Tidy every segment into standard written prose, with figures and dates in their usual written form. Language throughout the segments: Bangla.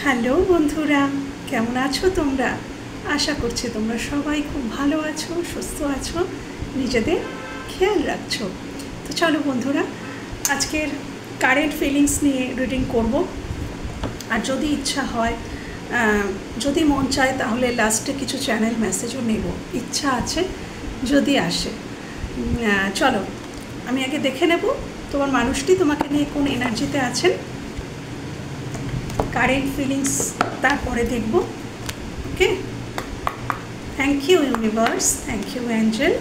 হ্যালো বন্ধুরা, কেমন আছো তোমরা? আশা করছি তোমরা সবাই খুব ভালো আছো, সুস্থ আছো, নিজেদের খেয়াল রাখছো। তো চলো বন্ধুরা, আজকের কারেন্ট ফিলিংস নিয়ে রিডিং করব। আর যদি ইচ্ছা হয়, যদি মন চায়, তাহলে লাস্টে কিছু চ্যানেল মেসেজও নেব, ইচ্ছা আছে যদি আসে। চলো আমি আগে দেখে নেব তোমার মানুষটি তোমাকে নিয়ে কোন এনার্জিতে আছেন। কারেন্ট ফিলিংস তারপরে দেখব। Okay, thank you universe, thank you angel,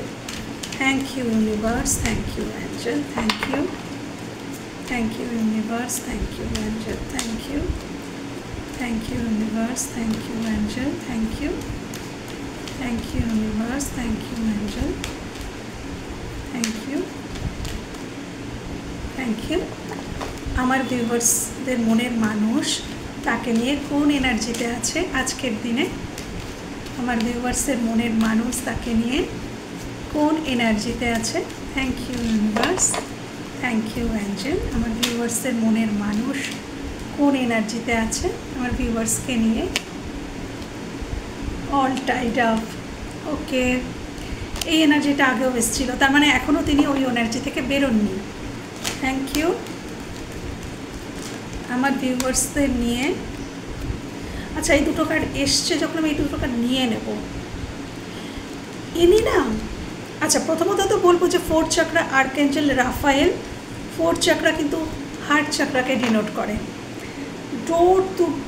thank you universe, thank you angel, thank you, thank you universe, thank you angel, thank you, thank you universe, thank you angel, thank you, thank you universe, thank you angel, thank you, thank you. আমার ভিউয়ার্সদের মনের মানুষ তাকে নিয়ে কোন এনার্জিতে আছে আজকের দিনে? আমার ভিউয়ার্সের মনের মানুষ তাকে নিয়ে কোন এনার্জিতে আছে? Thank you universe, thank you angel. আমার ভিউয়ার্সের মনের মানুষ কোন এনার্জিতে আছে আমার ভিউয়ার্সকে নিয়ে? All Tide up. ওকে, এই এনার্জিটা আগেও এসেছিল, তার মানে এখনও তিনি ওই এনার্জি থেকে বেরোননি। Thank you. আমার ভিউয়ার্সদের নিয়ে, আচ্ছা এই দুটো কার্ড এসছে, যখন আমি এই দুটো কার্ড নিয়ে নেব, ইনি না, আচ্ছা প্রথমত তো বলবো যে ফোর্থ চাকরা আর্কএঞ্জেল রাফায়েল। ফোর্থ চাকরা কিন্তু হার্ট চাকরাকে ডিনোট করে। Door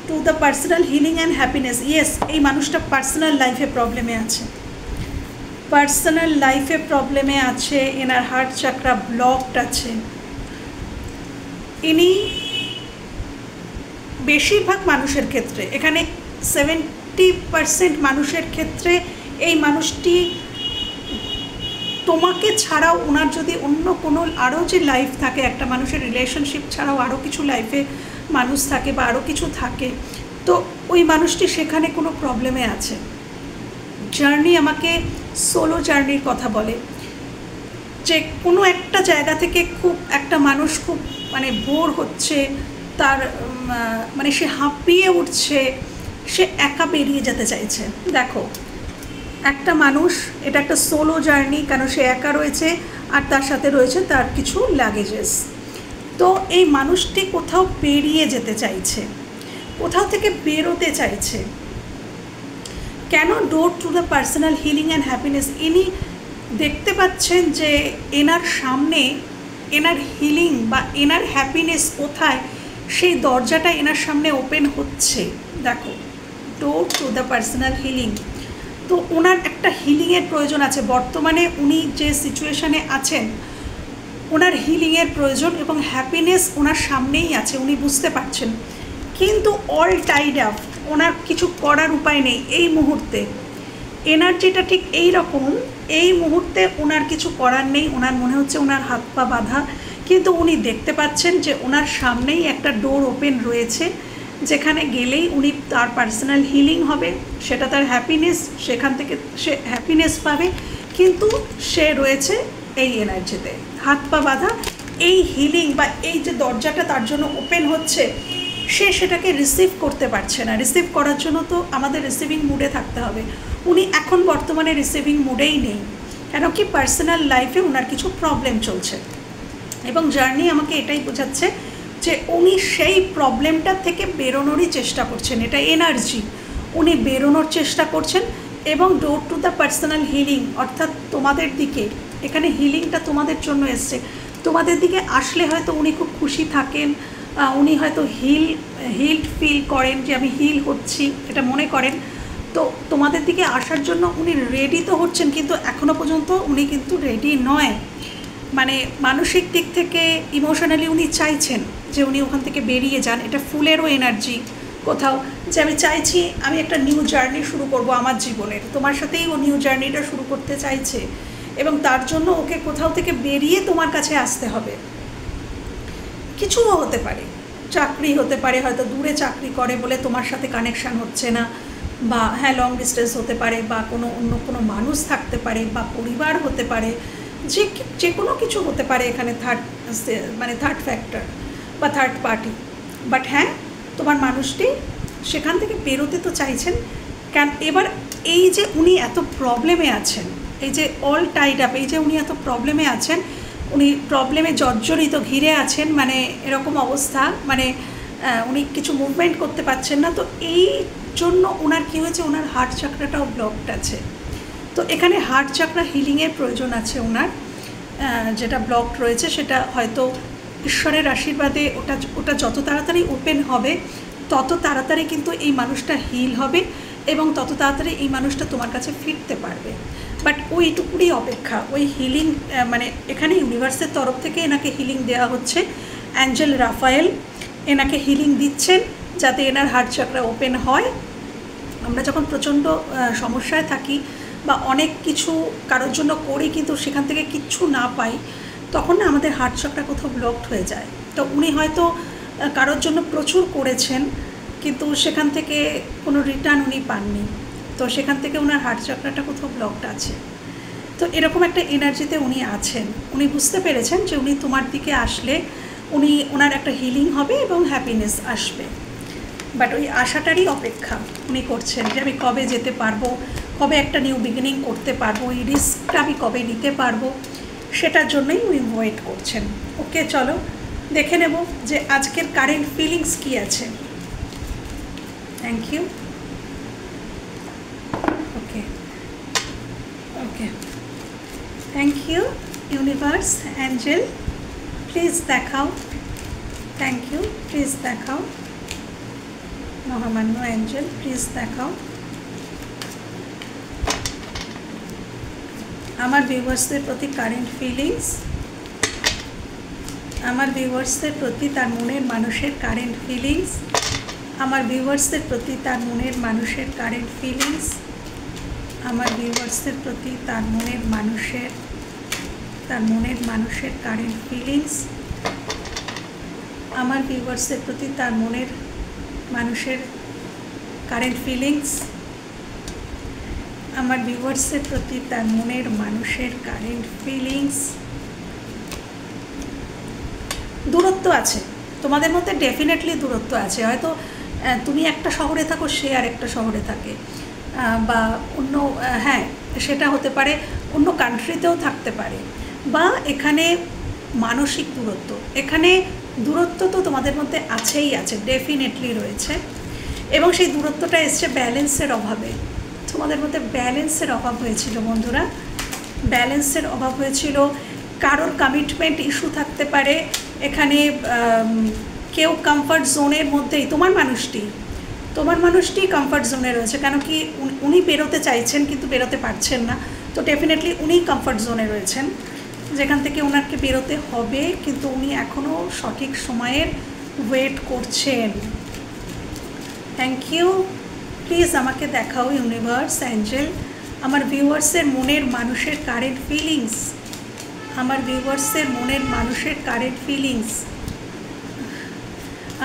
to the personal healing and happiness. Yes, এই মানুষটা পার্সোনাল লাইফে প্রবলেমে আছে, পার্সোনাল লাইফে প্রবলেমে আছে, এনার হার্ট চাকরা ব্লকড আছে। ইনি বেশিরভাগ মানুষের ক্ষেত্রে, এখানে 70% মানুষের ক্ষেত্রে এই মানুষটি তোমাকে ছাড়াও, ওনার যদি অন্য কোনো আরও যে লাইফ থাকে, একটা মানুষের রিলেশনশিপ ছাড়াও আরও কিছু লাইফে মানুষ থাকে বা আরও কিছু থাকে, তো ওই মানুষটি সেখানে কোনো প্রবলেমে আছে। জার্নি, আমাকে সোলো জার্নির কথা বলে, যে কোনো একটা জায়গা থেকে খুব একটা মানুষ খুব বোর হচ্ছে, তার মানে সে হাঁপিয়ে উঠছে, সে একা বেরিয়ে যেতে চাইছে। দেখো, একটা মানুষ, এটা একটা সোলো জার্নি, কেন সে একা রয়েছে আর তার সাথে রয়েছে তার কিছু লাগেজেস। তো এই মানুষটি কোথাও বেরিয়ে যেতে চাইছে, কোথাও থেকে বেরোতে চাইছে। কেন? Door to the personal healing and happiness. ইনি দেখতে পাচ্ছেন যে এনার সামনে এনার হিলিং বা এনার হ্যাপিনেস কোথায়, সেই দরজাটা এনার সামনে ওপেন হচ্ছে। দেখো, door to the personal healing. তো ওনার একটা হিলিংয়ের প্রয়োজন আছে বর্তমানে, উনি যে সিচুয়েশানে আছেন ওনার হিলিংয়ের প্রয়োজন, এবং হ্যাপিনেস ওনার সামনেই আছে, উনি বুঝতে পারছেন, কিন্তু অল টাইড আপ, ওনার কিছু করার উপায় নেই এই মুহূর্তে। এনার্জিটা ঠিক এই রকম, এই মুহূর্তে ওনার কিছু করার নেই, ওনার মনে হচ্ছে ওনার হাত পা বাঁধা, কিন্তু উনি দেখতে পাচ্ছেন যে ওনার সামনেই একটা ডোর ওপেন রয়েছে, যেখানে গেলেই উনি তার পার্সোনাল হিলিং হবে, সেটা তার হ্যাপিনেস, সেখান থেকে সে হ্যাপিনেস পাবে, কিন্তু সে রয়েছে এই এনার্জিতে হাত পা বাঁধা। এই হিলিং বা এই যে দরজাটা তার জন্য ওপেন হচ্ছে, সে সেটাকে রিসিভ করতে পারছে না। রিসিভ করার জন্য তো আমাদের রিসিভিং মুডে থাকতে হবে, উনি এখন বর্তমানে রিসিভিং মুডেই নেই, কেন কি পার্সোনাল লাইফে ওনার কিছু প্রবলেম চলছে, এবং জার্নি আমাকে এটাই বোঝাচ্ছে যে উনি সেই প্রবলেমটা থেকে বেরোনোরই চেষ্টা করছেন। এটা এনার্জি, উনি বেরোনোর চেষ্টা করছেন। এবং door to the personal healing, অর্থাৎ তোমাদের দিকে, এখানে হিলিংটা তোমাদের জন্য এসছে, তোমাদের দিকে আসলে হয়তো উনি খুব খুশি থাকেন, উনি হয়তো হিলড ফিল করেন, যে আমি হিল হচ্ছি, এটা মনে করেন। তো তোমাদের দিকে আসার জন্য উনি রেডি তো হচ্ছেন, কিন্তু এখনও পর্যন্ত উনি কিন্তু রেডি নয়। মানে মানসিক দিক থেকে, ইমোশনালি উনি চাইছেন যে উনি ওখান থেকে বেরিয়ে যান। এটা ফুলেরও এনার্জি কোথাও, যে আমি চাইছি আমি একটা নিউ জার্নি শুরু করব আমার জীবনের, তোমার সাথেই ও নিউ জার্নিটা শুরু করতে চাইছে, এবং তার জন্য ওকে কোথাও থেকে বেরিয়ে তোমার কাছে আসতে হবে। কিছুও হতে পারে, চাকরি হতে পারে, হয়তো দূরে চাকরি করে বলে তোমার সাথে কানেকশান হচ্ছে না, বা হ্যাঁ লং ডিস্টেন্স হতে পারে, বা কোনো অন্য কোনো মানুষ থাকতে পারে, বা পরিবার হতে পারে, যে কোনো কিছু হতে পারে এখানে, থার্ড ফ্যাক্টর বা থার্ড পার্টি। বাট হ্যাঁ, তোমার মানুষটি সেখান থেকে বেরোতে তো চাইছেন। কেন এবার এই যে উনি এত প্রবলেমে আছেন, এই যে অল টাইড আপ, এই যে উনি এত প্রবলেমে আছেন, উনি প্রবলেমে জর্জরিত ঘিরে আছেন, মানে এরকম অবস্থা, মানে উনি কিছু মুভমেন্ট করতে পারছেন না। তো এই জন্য ওনার কী হয়েছে, ওনার হার্ট চাকরাটাও ব্লকড আছে। তো এখানে হার্ট চাকরা হিলিংয়ের প্রয়োজন আছে ওনার। যেটা ব্লকড রয়েছে সেটা হয়তো ঈশ্বরের আশীর্বাদে ওটা যত তাড়াতাড়ি ওপেন হবে তত তাড়াতাড়ি কিন্তু এই মানুষটা হিল হবে এবং তত তাড়াতাড়ি এই মানুষটা তোমার কাছে ফিরতে পারবে। বাট ওইটুকুরই অপেক্ষা, ওই হিলিং, মানে এখানে ইউনিভার্সের তরফ থেকে এনাকে হিলিং দেওয়া হচ্ছে। অ্যাঞ্জেল রাফায়েল এনাকে হিলিং দিচ্ছেন যাতে এনার হার্ট চাকরা ওপেন হয়। আমরা যখন প্রচণ্ড সমস্যায় থাকি বা অনেক কিছু কারোর জন্য করি কিন্তু সেখান থেকে কিচ্ছু না পাই, তখন না আমাদের হার্ট চাকরা কোথাও ব্লকড হয়ে যায়। তো উনি হয়তো কারোর জন্য প্রচুর করেছেন কিন্তু সেখান থেকে কোনো রিটার্ন উনি পাননি, তো সেখান থেকে ওনার হার্ট চাকরাটা কোথাও ব্লকড আছে। তো এরকম একটা এনার্জিতে উনি আছেন। উনি বুঝতে পেরেছেন যে উনি তোমার দিকে আসলে ওনার একটা হিলিং হবে এবং হ্যাপিনেস আসবে। বাট ওই আশাটারই অপেক্ষা উনি করছেন যে আমি কবে যেতে পারবো, কবে একটা নিউ বিগিনিং করতে পারবো, এই রিস্কটা আমি কবে নিতে পারবো, সেটার জন্যই উনি ওয়েট করছেন। ওকে, চলো দেখে নেব যে আজকের কারেন্ট ফিলিংস কী আছে। Thank you. Okay okay, thank you universe. Angel please দেখাও। থ্যাংক ইউ, প্লিজ দেখাও। মহামান্য অ্যাঞ্জেল প্লিজ দেখাও আমার ভিউয়ার্সদের প্রতি কারেন্ট ফিলিংস, আমার ভিউয়ার্সদের প্রতি তার মনের মানুষের কারেন্ট ফিলিংস, আমার ভিউয়ার্সদের প্রতি তার মনের মানুষের কারেন্ট ফিলিংস, আমার ভিউয়ার্সদের প্রতি তার মনের মানুষের কারেন্ট ফিলিংস, আমার ভিউয়ার্সদের প্রতি তার মনের মানুষের কারেন্ট ফিলিংস, আমার ভিউয়ার্সের প্রতি তার মনের মানুষের কারেন্ট ফিলিংস। দূরত্ব আছে তোমাদের মধ্যে, ডেফিনেটলি দূরত্ব আছে। হয়তো তুমি একটা শহরে থাকো, সে আর একটা শহরে থাকে, বা অন্য, হ্যাঁ সেটা হতে পারে অন্য কান্ট্রিতেও থাকতে পারে, বা এখানে মানসিক দূরত্ব, এখানে দূরত্ব তো তোমাদের মধ্যে আছেই আছে, ডেফিনেটলি রয়েছে। এবং সেই দূরত্বটা এসছে ব্যালেন্সের অভাবে। তোমাদের মধ্যে ব্যালেন্সের অভাব হয়েছিল বন্ধুরা, ব্যালেন্সের অভাব হয়েছিল। কারোর কমিটমেন্ট ইস্যু থাকতে পারে এখানে, কেউ কমফর্ট জোনের মধ্যেই, তোমার মানুষটি কমফর্ট জোনে রয়েছে। কেন কি উনি বেরোতে চাইছেন কিন্তু বেরোতে পারছেন না, তো ডেফিনেটলি উনি কমফর্ট জোনে রয়েছেন যেখান থেকে ওনাকে বেরোতে হবে, কিন্তু উনি এখনও সঠিক সময়ের ওয়েট করছেন। Thank you. প্লিজ আমাকে দেখাও ইউনিভার্স, অ্যাঞ্জেল, আমার ভিউয়ার্সের মনের মানুষের কারেন্ট ফিলিংস, আমার ভিউয়ার্সের মনের মানুষের কারেন্ট ফিলিংস,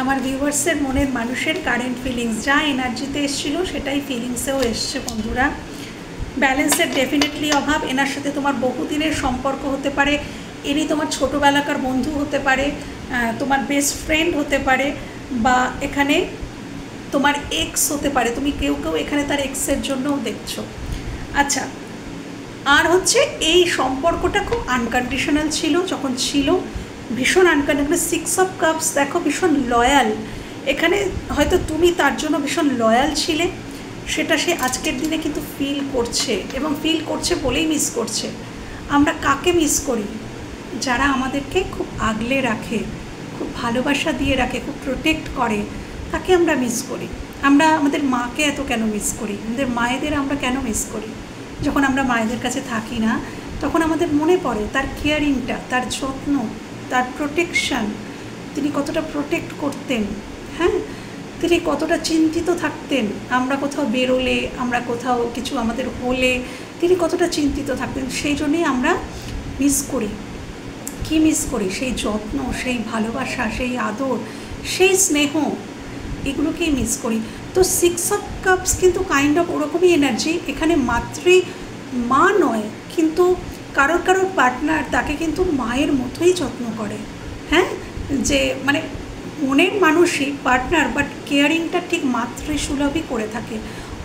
আমার ভিউয়ার্সের মনের মানুষের কারেন্ট ফিলিংস। যা এনার্জিতে এসেছিলো সেটাই ফিলিংসেও এসছে বন্ধুরা। ব্যালেন্সের ডেফিনেটলি অভাব। এনার সাথে তোমার বহুদিনের সম্পর্ক হতে পারে, ইনি তোমার ছোটোবেলাকার বন্ধু হতে পারে, তোমার বেস্ট ফ্রেন্ড হতে পারে, বা এখানে তোমার এক্স হতে পারে। তুমি কেউ এখানে তার এক্সের জন্যও দেখছো। আচ্ছা, আর হচ্ছে এই সম্পর্কটা খুব আনকন্ডিশনাল ছিল, যখন ছিল ভীষণ আনকন্ডিশনাল। 6 অফ কাপস দেখো, ভীষণ লয়াল। এখানে হয়তো তুমি তার জন্য ভীষণ লয়াল ছিলে, সেটা সে আজকের দিনে কিন্তু ফিল করছে, এবং ফিল করছে বলেই মিস করছে। আমরা কাকে মিস করি? যারা আমাদেরকে খুব আগলে রাখে, খুব ভালোবাসা দিয়ে রাখে, খুব প্রোটেক্ট করে, তাকে আমরা মিস করি। আমরা আমাদের মাকে এত কেন মিস করি? আমাদের মায়েদের আমরা কেন মিস করি? যখন আমরা মায়েদের কাছে থাকি না তখন আমাদের মনে পড়ে তার কেয়ারিংটা, তার যত্ন, তার প্রোটেকশান, তিনি কতটা প্রোটেক্ট করতেন, হ্যাঁ, তিনি কতটা চিন্তিত থাকতেন। আমরা কোথাও বেরোলে, আমরা কোথাও কিছু আমাদের হলে তিনি কতটা চিন্তিত থাকতেন। সেই জন্যেই আমরা মিস করি। কি মিস করি? সেই যত্ন, সেই ভালোবাসা, সেই আদর, সেই স্নেহ, এগুলোকেই মিস করি। তো 6 অফ কাপস কিন্তু কাইন্ড অফ ওরকমই এনার্জি। এখানে মাত্রই মা নয়, কিন্তু কারোর পার্টনার তাকে কিন্তু মায়ের মতোই যত্ন করে, হ্যাঁ, যে মানে মনের মানুষই পার্টনার, বাট কেয়ারিংটা ঠিক মাতৃসুলভই করে থাকে।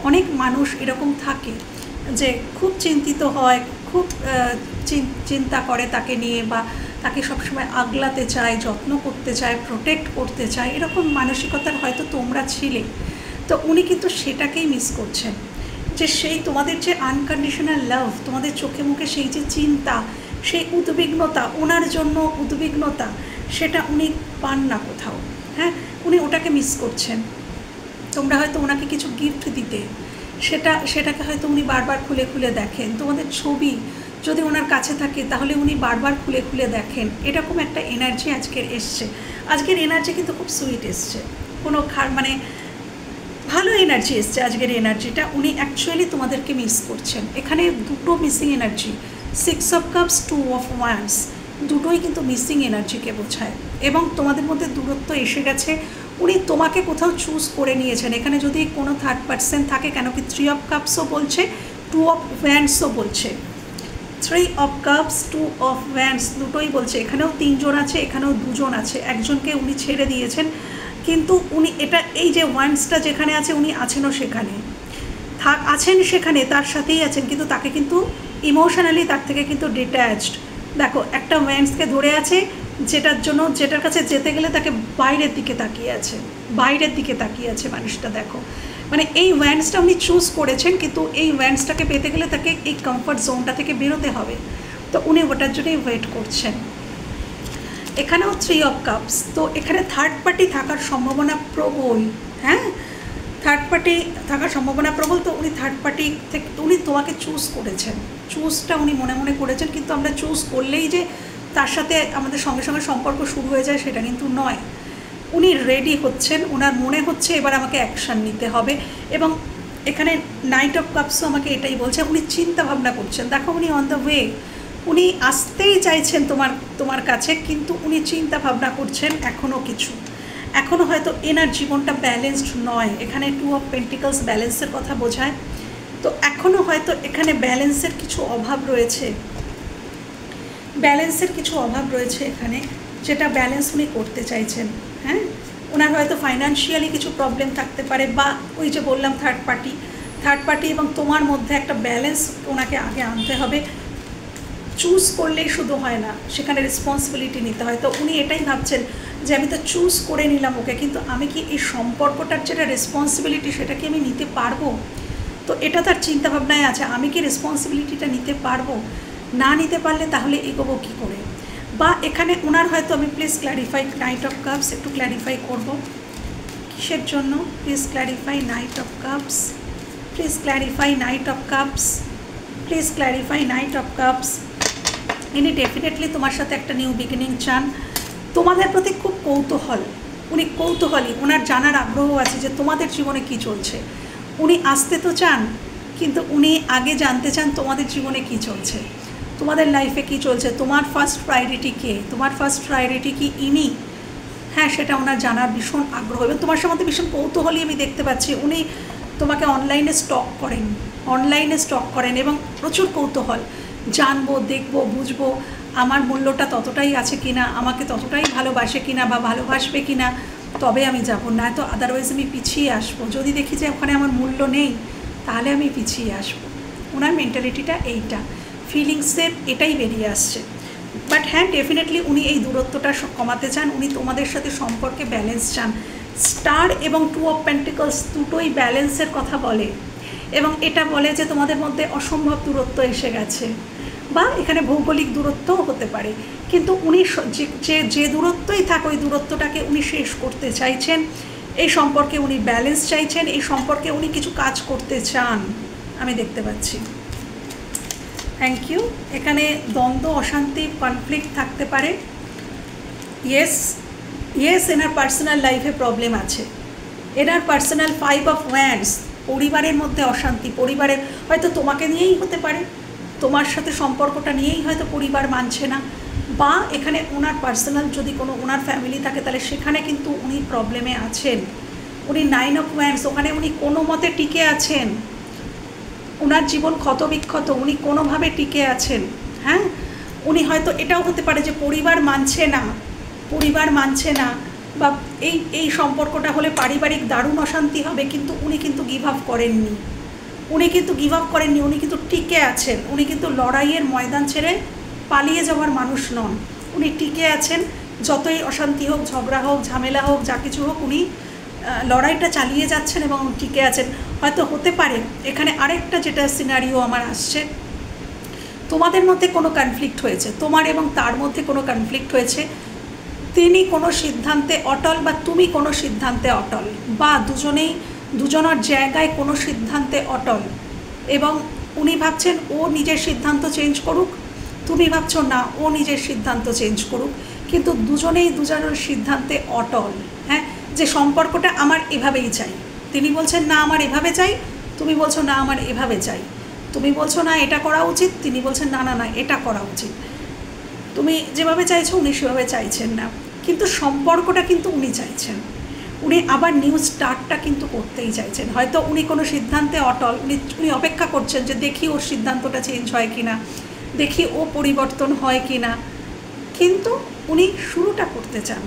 অনেক মানুষ এরকম থাকে যে খুব চিন্তিত হয়, খুব চিন্তা করে তাকে নিয়ে, বা তাকে সবসময় আগলাতে চায়, যত্ন করতে চায়, প্রোটেক্ট করতে চায়, এরকম মানসিকতার হয়তো তোমরা ছিলে। তো উনি কিন্তু সেটাকেই মিস করছেন, যে সেই তোমাদের যে আনকন্ডিশনাল লাভ, তোমাদের চোখে মুখে সেই যে চিন্তা, সেই উদ্বিগ্নতা, ওনার জন্য উদ্বিগ্নতা, সেটা উনি পান না কোথাও। হ্যাঁ, উনি ওটাকে মিস করছেন। তোমরা হয়তো ওনাকে কিছু গিফট দিতে, সেটাকে হয়তো উনি বারবার খুলে খুলে দেখেন। তোমাদের ছবি যদি ওনার কাছে থাকে তাহলে উনি বারবার খুলে খুলে দেখেন। এরকম একটা এনার্জি আজকের এসছে। আজকের এনার্জি কিন্তু খুব সুইট এসছে, কোনো মানে ভালো এনার্জি এসছে আজকের এনার্জিটা। উনি অ্যাকচুয়ালি তোমাদেরকে মিস করছেন। এখানে দুটো missing energy, 6 of cups, 2 of wands, দুটোই কিন্তু মিসিং এনার্জিকে বোঝায়। এবং তোমাদের মধ্যে দূরত্ব এসে গেছে। উনি তোমাকে কোথাও চুজ করে নিয়েছেন। এখানে যদি কোনো থার্ড পার্সন থাকে, কেন কি 3 অফ কাপসও বলছে, 2 অফ ওয়ান্ডসও বলছে। 3 অফ কাপস, 2 অফ ওয়ান্ডস দুটোই বলছে। এখানেও 3 জন আছে, এখানেও 2 জন আছে। একজনকে উনি ছেড়ে দিয়েছেন, কিন্তু উনি এটা এই যে ওয়ান্ডসটা যেখানে আছে উনি আছেনও সেখানে, আছেন সেখানে, তার সাথেই আছেন, কিন্তু তাকে কিন্তু ইমোশনালি তার থেকে কিন্তু ডিট্যাচড। দেখো, একটা ওয়ান্ডসকে ধরে আছে, যেটার কাছে যেতে গেলে তাকে বাইরের দিকে তাকিয়ে আছে, বাইরের দিকে তাকিয়ে আছে মানুষটা। দেখো, মানে এই ওয়ান্ডসটা উনি চুজ করেছেন, কিন্তু এই ওয়ান্ডসটাকে পেতে গেলে তাকে এই কমফর্ট জোনটা থেকে বেরোতে হবে। তো উনি ওটার জন্যই ওয়েট করছেন। এখানেও 3 অফ কাপস। তো এখানে থার্ড পার্টি থাকার সম্ভাবনা প্রবল। হ্যাঁ, থার্ড পার্টি থাকার সম্ভাবনা প্রবল। তো উনি থার্ড পার্টি থেকে, উনি তোমাকে চুজ করেছেন, চুজটা উনি মনে মনে করেছেন। কিন্তু আমরা চুজ করলেই যে তার সাথে আমাদের সঙ্গে সঙ্গে সম্পর্ক শুরু হয়ে যায় সেটা কিন্তু নয়। উনি রেডি হচ্ছেন, ওনার মনে হচ্ছে এবার আমাকে অ্যাকশান নিতে হবে। এবং এখানে নাইট অফ কাপসও আমাকে এটাই বলছে, উনি চিন্তা ভাবনা করছেন। দেখো, উনি অন দ্য ওয়ে, উনি আসতেই চাইছেন তোমার কাছে, কিন্তু উনি চিন্তা ভাবনা করছেন এখনও হয়তো এনার জীবনটা ব্যালেন্সড নয়। এখানে 2 অফ পেন্টিকলস ব্যালেন্সের কথা বোঝায়। তো এখনও হয়তো এখানে ব্যালেন্সের কিছু অভাব রয়েছে, এখানে, যেটা ব্যালেন্স উনি করতে চাইছেন। হ্যাঁ, ওনার হয়তো ফাইন্যান্সিয়ালি কিছু প্রবলেম থাকতে পারে, বা ওই যে বললাম থার্ড পার্টি এবং তোমার মধ্যে একটা ব্যালেন্স ওনাকে আগে আনতে হবে। চুজ করলেই শুধু হয় না, সেখানে রেসপন্সিবিলিটি নিতে হয়। তো উনি এটাই ভাবছেন যে আমি তো চুজ করে নিলাম ওকে, কিন্তু আমি কি এই সম্পর্কটার যেটা রেসপন্সিবিলিটি সেটা কি আমি নিতে পারবো? তো এটা তার চিন্তাভাবনায় আছে, আমি কি রেসপন্সিবিলিটিটা নিতে পারবো? না নিতে পারলে তাহলে এগোবো কী করে? বা এখানে ওনার হয়তো, আমি please clarify, night of cups একটু ক্ল্যারিফাই করবো কিসের জন্য। Please clarify night of cups, please clarify night of cups, please clarify night of cups. ইনি ডেফিনেটলি তোমার সাথে একটা নিউ বিগিনিং চান। তোমাদের প্রতি খুব উনি কৌতূহলী, ওনার জানার আগ্রহ আছে যে তোমাদের জীবনে কি চলছে। উনি আসতে তো চান, কিন্তু উনি আগে জানতে চান তোমাদের জীবনে কি চলছে, তোমাদের লাইফে কি চলছে, তোমার ফার্স্ট প্রায়োরিটি কে, তোমার ফার্স্ট প্রায়োরিটি কি ইনি। হ্যাঁ, সেটা ওনার জানার ভীষণ আগ্রহ, এবং তোমার সম্বন্ধে ভীষণ কৌতূহলী আমি দেখতে পাচ্ছি। উনি তোমাকে অনলাইনে স্টক করেন এবং প্রচুর কৌতূহল, জানবো, দেখবো, বুঝবো আমার মূল্যটা ততটাই আছে কিনা, আমাকে ততটাই ভালোবাসে কিনা বা ভালোবাসবে কিনা, তবে আমি যাব, না তো আদারওয়াইজ আমি পিছিয়ে আসবো। যদি দেখি যে ওখানে আমার মূল্য নেই তাহলে আমি পিছিয়ে আসবো। ওনার মেন্টালিটিটা এইটা, ফিলিংসের এটাই বেরিয়ে আসছে। বাট হ্যাঁ, ডেফিনেটলি উনি এই দূরত্বটা কমাতে চান, উনি তোমাদের সাথে সম্পর্কে ব্যালেন্স চান। স্টার এবং 2 অফ পেন্টিকলস দুটোই ব্যালেন্সের কথা বলে, এবং এটা বলে যে তোমাদের মধ্যে অসম্ভব দূরত্ব এসে গেছে, বা এখানে ভৌগোলিক দূরত্বও হতে পারে। কিন্তু উনি যে দূরত্বই থাক, ওই দূরত্বটাকে উনি শেষ করতে চাইছেন। এই সম্পর্কে উনি ব্যালেন্স চাইছেন, এই সম্পর্কে উনি কিছু কাজ করতে চান, আমি দেখতে পাচ্ছি। Thank you. এখানে দ্বন্দ্ব, অশান্তি, কনফ্লিক্ট থাকতে পারে। ইয়েস, এনার পার্সোনাল লাইফে প্রবলেম আছে। এনার পার্সোনাল 5 অফ ওয়ান্ডস, পরিবারের মধ্যে অশান্তি, পরিবারের হয়তো তোমাকে নিয়েই হতে পারে, তোমার সাথে সম্পর্কটা নিয়েই হয়তো পরিবার মানছে না, বা এখানে ওনার পার্সোনাল যদি কোনো ওনার ফ্যামিলি থাকে তাহলে সেখানে কিন্তু উনি প্রবলেমে আছেন। উনি 9 অফ ওয়ান্ডস, ওখানে উনি কোনো মতে টিকে আছেন, ওনার জীবন ক্ষতবিক্ষত, উনি কোনোভাবে টিকে আছেন। হ্যাঁ, উনি হয়তো এটাও হতে পারে যে পরিবার মানছে না, বা এই এই সম্পর্কটা হলে পারিবারিক দারুণ অশান্তি হবে, কিন্তু উনি কিন্তু গিভ আপ করেননি। উনি কিন্তু গিভ আপ করেননি, উনি কিন্তু টিকে আছেন। উনি কিন্তু লড়াইয়ের ময়দান ছেড়ে পালিয়ে যাওয়ার মানুষ নন, উনি টিকে আছেন। যতই অশান্তি হোক, ঝগড়া হোক, ঝামেলা হোক, যা কিছু হোক, উনি লড়াইটা চালিয়ে যাচ্ছেন এবং টিকে আছেন। হয়তো হতে পারে এখানে আরেকটা যেটা সিনারিও আমার আসছে, তোমাদের মধ্যে কোনো কনফ্লিক্ট হয়েছে, তোমার এবং তার মধ্যে কোনো কনফ্লিক্ট হয়েছে। তিনি কোনো সিদ্ধান্তে অটল বা তুমি কোনো সিদ্ধান্তে অটল, বা দুজনের জায়গায় কোনো সিদ্ধান্তে অটল, এবং উনি ভাবছেন ও নিজের সিদ্ধান্ত চেঞ্জ করুক, তুমি ভাবছো না ও নিজের সিদ্ধান্ত চেঞ্জ করুক, কিন্তু দুজনের সিদ্ধান্তে অটল। হ্যাঁ, যে সম্পর্কটা আমার এভাবেই চাই, তিনি বলছেন না আমার এভাবে চাই, তুমি বলছো না আমার এভাবে চাই, তুমি বলছো না এটা করা উচিত, তিনি বলছেন না না না এটা করা উচিত। তুমি যেভাবে চাইছো উনি সেভাবে চাইছেন না, কিন্তু সম্পর্কটা কিন্তু উনি চাইছেন। উনি আবার নিউ স্টার্টটা কিন্তু করতেই চাইছেন। হয়তো উনি কোনো সিদ্ধান্তে অটল, উনি অপেক্ষা করছেন যে দেখি ওর সিদ্ধান্তটা চেঞ্জ হয় কি না, দেখি ও পরিবর্তন হয় কি না, কিন্তু উনি শুরুটা করতে চান।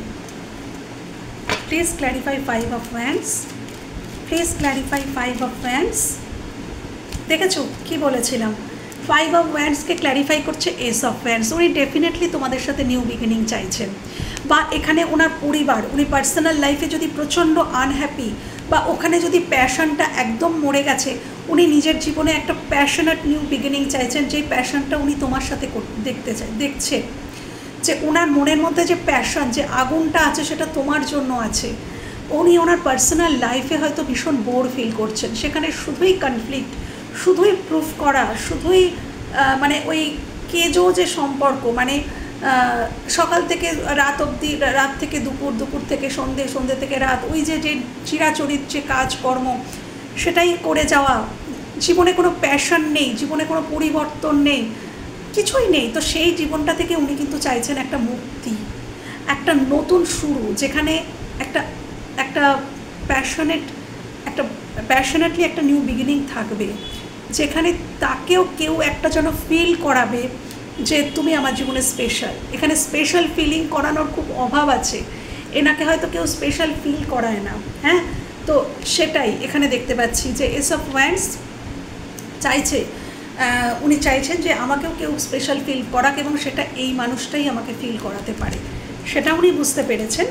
Please clarify 5 of Wands, please clarify 5 of Wands। দেখেছো কি বলেছিলাম, 5 of Wandsকে ক্ল্যারিফাই করছে Ace of Wands। উনি ডেফিনেটলি তোমাদের সাথে নিউ বিগিনিং চাইছেন, বা এখানে ওনার পরিবার, উনি পার্সোনাল লাইফে যদি প্রচণ্ড আনহ্যাপি, বা ওখানে যদি প্যাশনটা একদম মরে গেছে, উনি নিজের জীবনে একটা প্যাশনেট নিউ বিগিনিং চাইছেন, যেই প্যাশনটা উনি তোমার সাথে দেখছে, যে ওনার মনের মধ্যে যে প্যাশন, যে আগুনটা আছে সেটা তোমার জন্য আছে। উনি ওনার পার্সোনাল লাইফে হয়তো ভীষণ বোর ফিল করছেন, সেখানে শুধুই কনফ্লিক্ট, শুধুই প্রুফ করা, শুধুই মানে ওই কেজো যে সম্পর্ক, মানে সকাল থেকে রাত অবধি, রাত থেকে দুপুর, দুপুর থেকে সন্ধে, সন্ধে থেকে রাত, ওই যে চিরাচরিত যে কাজকর্ম সেটাই করে যাওয়া, জীবনে কোনো প্যাশন নেই, জীবনে কোনো পরিবর্তন নেই, কিছুই নেই। তো সেই জীবনটা থেকে উনি কিন্তু চাইছেন একটা মুক্তি, একটা নতুন শুরু, যেখানে একটা প্যাশনেটলি একটা নিউ বিগিনিং থাকবে, যেখানে তাকেও কেউ একটা যেন ফিল করাবে যে তুমি আমার জীবনে স্পেশাল। এখানে স্পেশাল ফিলিং করানোর খুব অভাব আছে, এনাকে হয়তো কেউ স্পেশাল ফিল করায় না। হ্যাঁ, তো সেটাই এখানে দেখতে পাচ্ছি যে এস অফ ওয়ান্ডস চাইছে, উনি চাইছেন যে আমাকেও কেউ স্পেশাল ফিল করাক, এবং সেটা এই মানুষটাই আমাকে ফিল করাতে পারে, সেটা উনি বুঝতে পেরেছেন।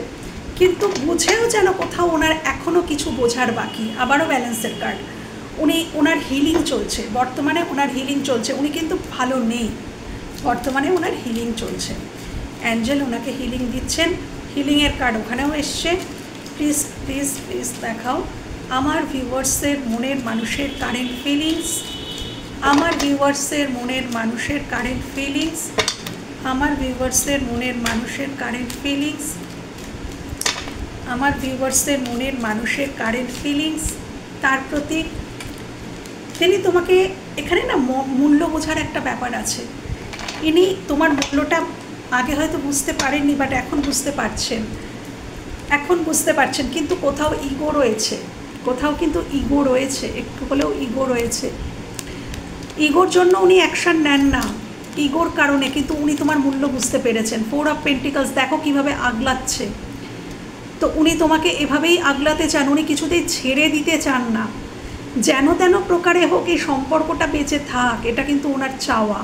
কিন্তু বুঝেও যেন কোথাও ওনার এখনও কিছু বোঝার বাকি। আবারও ব্যালেন্সের কার্ড, ওনার হিলিং চলছে, বর্তমানে ওনার হিলিং চলছে, উনি কিন্তু ভালো নেই, বর্তমানে ওনার হিলিং চলছে। অ্যাঞ্জেল ওনাকে হিলিং দিচ্ছেন, হিলিংয়ের কার্ড ওখানেও এসছে। প্লিজ প্লিজ প্লিজ দেখাও আমার ভিউয়ার্সের মনের মানুষের কারেন্ট ফিলিংস, আমার ভিউয়ার্সের মনের মানুষের কারেন্ট ফিলিংস, আমার ভিউয়ার্সের মনের মানুষের কারেন্ট ফিলিংস, আমার ভিউয়ার্সের মনের মানুষের কারেন্ট ফিলিংস। তার প্রতি তিনি তোমাকে, এখানে না মূল্য বোঝার একটা ব্যাপার আছে, ইনি তোমার মূল্যটা আগে হয়তো বুঝতে পারেননি, বাট এখন বুঝতে পারছেন, এখন বুঝতে পারছেন। কিন্তু কোথাও ইগো রয়েছে, কোথাও কিন্তু ইগো রয়েছে, একটু হলেও ইগো রয়েছে। ইগোর জন্য উনি অ্যাকশান নেন না, ইগোর কারণে, কিন্তু উনি তোমার মূল্য বুঝতে পেরেছেন। 4 অফ পেন্টিকলস দেখো কীভাবে আগলাচ্ছে, তো উনি তোমাকে এভাবেই আগলাতে চান, উনি কিছুতেই ছেড়ে দিতে চান না। যেন তেন প্রকারে হোক এই সম্পর্কটা বেঁচে থাক, এটা কিন্তু ওনার চাওয়া,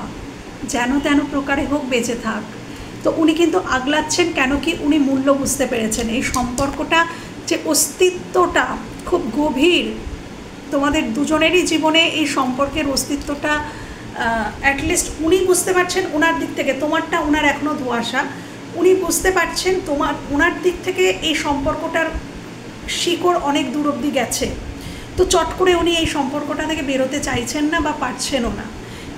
যেন তেন প্রকারে হোক বেঁচে থাক। তো উনি কিন্তু আগলাচ্ছেন, কেন কি উনি মূল্য বুঝতে পেরেছেন। এই সম্পর্কটা যে অস্তিত্বটা খুব গভীর, তোমাদের দুজনেরই জীবনে এই সম্পর্কের অস্তিত্বটা অ্যাটলিস্ট উনি বুঝতে পারছেন ওনার দিক থেকে, তোমারটা ওনার এখনও ধোঁয়াশা, উনি বুঝতে পারছেন ওনার দিক থেকে এই সম্পর্কটার শিকড় অনেক দূর অবধি গেছে। তো চট করে উনি এই সম্পর্কটা থেকে বেরোতে চাইছেন না বা পারছেনও না,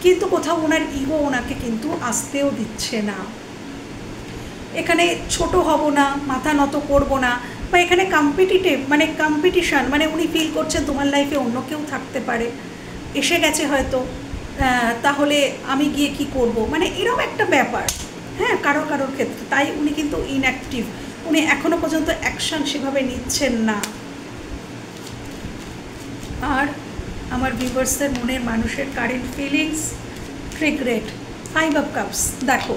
কিন্তু কোথাও ওনার ইগো ওনাকে কিন্তু আসতেও দিচ্ছে না। এখানে ছোট হব না, মাথা নত করব না, বা এখানে কম্পিটিশান, মানে উনি ফিল করছেন তোমার লাইফে অন্য কেউ থাকতে পারে, এসে গেছে হয়তো, তাহলে আমি গিয়ে কি করব, মানে এরকম একটা ব্যাপার। হ্যাঁ, কারোর ক্ষেত্রে তাই উনি কিন্তু ইনঅ্যাক্টিভ, উনি এখনও পর্যন্ত অ্যাকশান সেভাবে নিচ্ছেন না। আর আমার ভিউয়ার্সদের মনের মানুষের current feelings, regret, 5 of cups. দেখো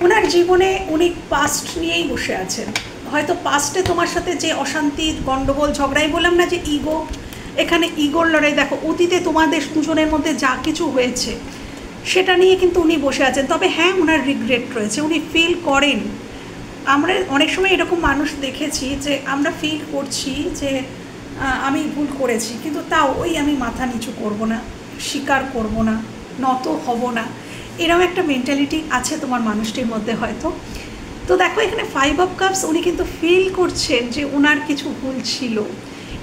ওনার জীবনে উনি পাস্ট নিয়েই বসে আছেন, হয়তো পাস্টে তোমার সাথে যে অশান্তি, গণ্ডগোল, ঝগড়াই বললাম না যে ইগো, এখানে ইগোর লড়াই। দেখো অতীতে তোমাদের দুজনের মধ্যে যা কিছু হয়েছে সেটা নিয়ে কিন্তু উনি বসে আছেন। তবে হ্যাঁ, ওনার রিগ্রেট রয়েছে, উনি ফিল করেন। আমরা অনেক সময় এরকম মানুষ দেখেছি যে আমরা ফিল করছি যে আমি ভুল করেছি, কিন্তু তাও ওই আমি মাথা নিচু করব না, স্বীকার করব না, নত হব না, এরকম একটা মেন্টালিটি আছে তোমার মানুষটির মধ্যে হয়তো। তো দেখো এখানে 5 অফ কাপস, উনি কিন্তু ফিল করছেন যে ওনার কিছু ভুল ছিল।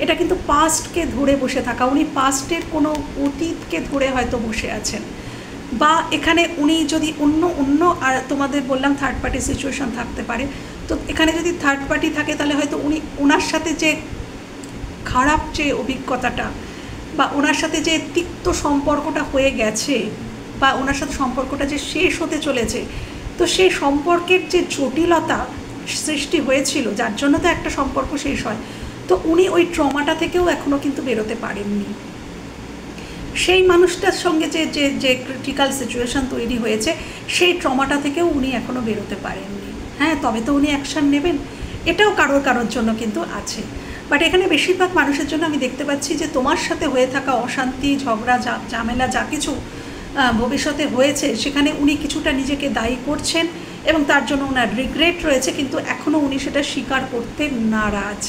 এটা কিন্তু পাস্টকে ধরে বসে থাকা, উনি পাস্টের কোনো অতীতকে ধরে হয়তো বসে আছেন। বা এখানে উনি যদি অন্য আর তোমাদের বললাম থার্ড পার্টি সিচুয়েশন থাকতে পারে, তো এখানে যদি থার্ড পার্টি থাকে তাহলে হয়তো উনি ওনার সাথে যে খারাপ যে অভিজ্ঞতাটা বা ওনার সাথে যে তিক্ত সম্পর্কটা হয়ে গেছে বা ওনার সাথে সম্পর্কটা যে শেষ হতে চলেছে, তো সেই সম্পর্কের যে জটিলতা সৃষ্টি হয়েছিল, যার জন্য তো একটা সম্পর্ক শেষ হয়, তো উনি ওই ট্রমাটা থেকেও এখনও কিন্তু বেরোতে পারেননি। সেই মানুষটার সঙ্গে যে যে যে ক্রিটিক্যাল সিচুয়েশান তৈরি হয়েছে, সেই ট্রমাটা থেকেও উনি এখনও বেরোতে পারেননি। হ্যাঁ, তবে তো উনি অ্যাকশান নেবেন, এটাও কারোর জন্য কিন্তু আছে। বাট এখানে বেশিরভাগ মানুষের জন্য আমি দেখতে পাচ্ছি যে তোমার সাথে হয়ে থাকা অশান্তি, ঝগড়া, ঝামেলা যা কিছু ভবিষ্যতে হয়েছে, সেখানে উনি কিছুটা নিজেকে দায়ী করছেন এবং তার জন্য ওনার রিগ্রেট রয়েছে, কিন্তু এখনও উনি সেটা স্বীকার করতে নারাজ,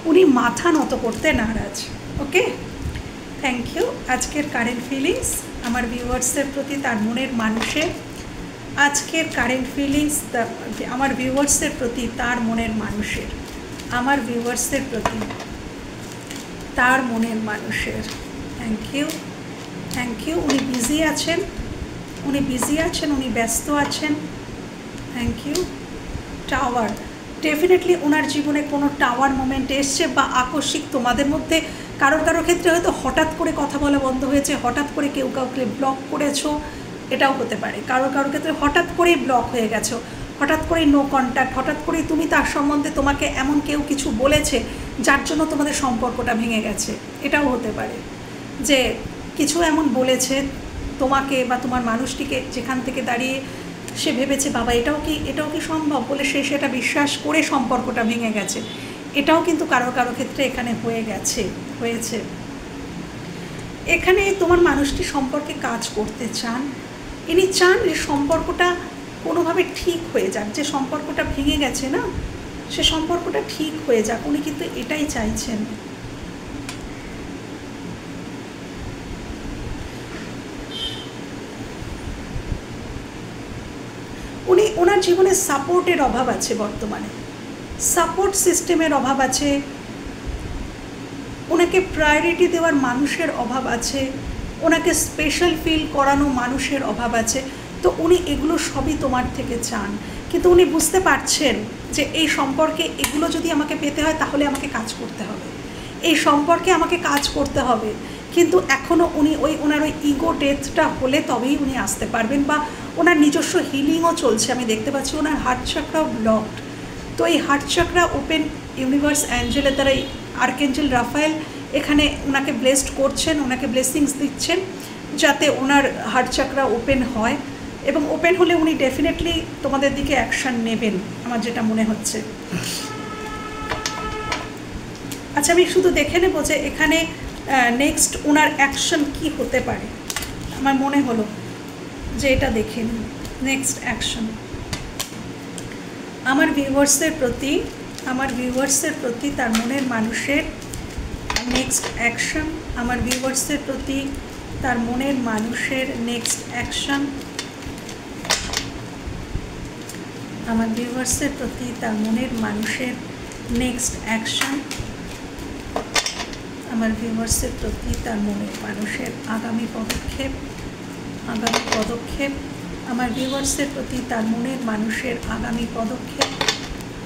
উনি মাথা নত করতে নারাজ। ওকে, থ্যাংক ইউ। আজকের কারেন্ট ফিলিংস আমার ভিউয়ার্সের প্রতি, তার মনের মানুষের, আজকের কারেন্ট ফিলিংস আমার ভিউয়ার্সের প্রতি, তার মনের মানুষের, আমার ভিউয়ার্সের প্রতি, তার মনের মানুষের। Thank you, thank you. উনি বিজি আছেন, উনি বিজি আছেন, উনি ব্যস্ত আছেন। Thank you. টাওয়ার, ডেফিনেটলি ওনার জীবনে কোনো টাওয়ার মোমেন্ট এসছে বা আকস্মিক তোমাদের মধ্যে কারোর ক্ষেত্রে হয়তো হঠাৎ করে কথা বলা বন্ধ হয়েছে, হঠাৎ করে কেউ কাউকে ব্লক করেছো, এটাও হতে পারে। কারোর ক্ষেত্রে হঠাৎ করেই ব্লক হয়ে গেছো, হঠাৎ করেই নো কন্ট্যাক্ট, হঠাৎ করেই তুমি তার সম্বন্ধে তোমাকে এমন কেউ কিছু বলেছে যার জন্য তোমাদের সম্পর্কটা ভেঙে গেছে, এটাও হতে পারে। যে কিছু এমন বলেছে তোমাকে বা তোমার মানুষটিকে, যেখান থেকে দাঁড়িয়ে সে ভেবেছে বাবা এটাও কি সম্ভব বলে সে সেটা বিশ্বাস করে সম্পর্কটা ভেঙে গেছে, এটাও কিন্তু কারো ক্ষেত্রে এখানে হয়েছে। এখানে তোমার মানুষটি সম্পর্কে কাজ করতে চান, ইনি চান যে সম্পর্কটা কোনোভাবে ঠিক হয়ে যাক, যে সম্পর্কটা ভেঙে গেছে না, সে সম্পর্কটা ঠিক হয়ে যাক, উনি কিন্তু এটাই চাইছেন। উনি ওনার জীবনে সাপোর্টের অভাব আছে, বর্তমানে সাপোর্ট সিস্টেমের অভাব আছে, ওনাকে প্রায়োরিটি দেওয়ার মানুষের অভাব আছে, ওনাকে স্পেশাল ফিল করানো মানুষের অভাব আছে। তো উনি এগুলো সবই তোমার থেকে চান, কিন্তু উনি বুঝতে পারছেন যে এই সম্পর্কে এগুলো যদি আমাকে পেতে হয় তাহলে আমাকে কাজ করতে হবে, এই সম্পর্কে আমাকে কাজ করতে হবে। কিন্তু এখনও উনি ওনার ওই ইগো ডেথটা হলে তবেই উনি আসতে পারবেন, বা ওনার নিজস্ব হিলিংও চলছে। আমি দেখতে পাচ্ছি ওনার হার্ট চাকরাও ব্লকড, তো এই হার্ট চাকরা ওপেন ইউনিভার্স অ্যাঞ্জেলের দ্বারা আর্কএঞ্জেল রাফায়েল এখানে ওনাকে ব্লেসড করছেন, ওনাকে ব্লেসিংস দিচ্ছেন যাতে ওনার হার্ট চাকরা ওপেন হয়, এবং ওপেন হলে উনি ডেফিনেটলি তোমাদের দিকে অ্যাকশান নেবেন, আমার যেটা মনে হচ্ছে। আচ্ছা, আমি শুধু দেখে নেব যে এখানে নেক্সট ওনার অ্যাকশন কি হতে পারে। আমার মনে হলো যে এটা দেখে নিন, নেক্সট অ্যাকশন আমার ভিউয়ার্সের প্রতি তার মনের মানুষের নেক্সট অ্যাকশন, আমার ভিউয়ার্সের প্রতি তার মনের মানুষের নেক্সট অ্যাকশন, আমার ভিউয়ার্সের প্রতি তার মনের মানুষের নেক্সট অ্যাকশন, আমার ভিউয়ার্সের প্রতি তার মনের মানুষের আগামী পদক্ষেপ, আমার ভিউয়ার্সের প্রতি তার মনের মানুষের আগামী পদক্ষেপ,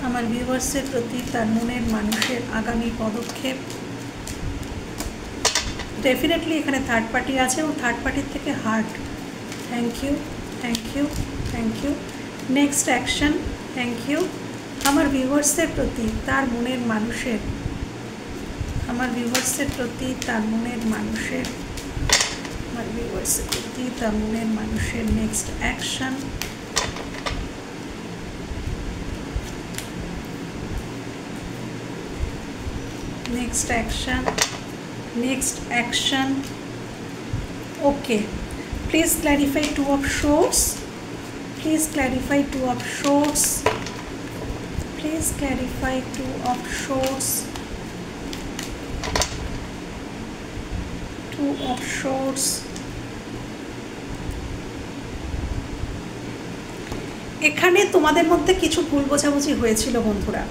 আমার ভিউয়ার্সের প্রতি তার মনের মানুষের আগামী পদক্ষেপ। ডেফিনেটলি এখানে থার্ড পার্টি আছে এবং থার্ড পার্টির থেকে hurt. Thank you, thank you, thank you. Next action, thank you. আমার ভিউয়ার্সের প্রতি তার মনের মানুষের, আমার ভিউয়ার্সের প্রতি তার মনের মানুষের, আমার ভিউয়ার্সের প্রতি তার মনের মানুষের next action, next action. Okay, please clarify Two of Swords. Please clarify Two of Swords. Please clarify Two of Swords. Two of Swords. এখানে তোমাদের মধ্যে কিছু ভুল বোঝাবুঝি হয়েছিল বন্ধুরা।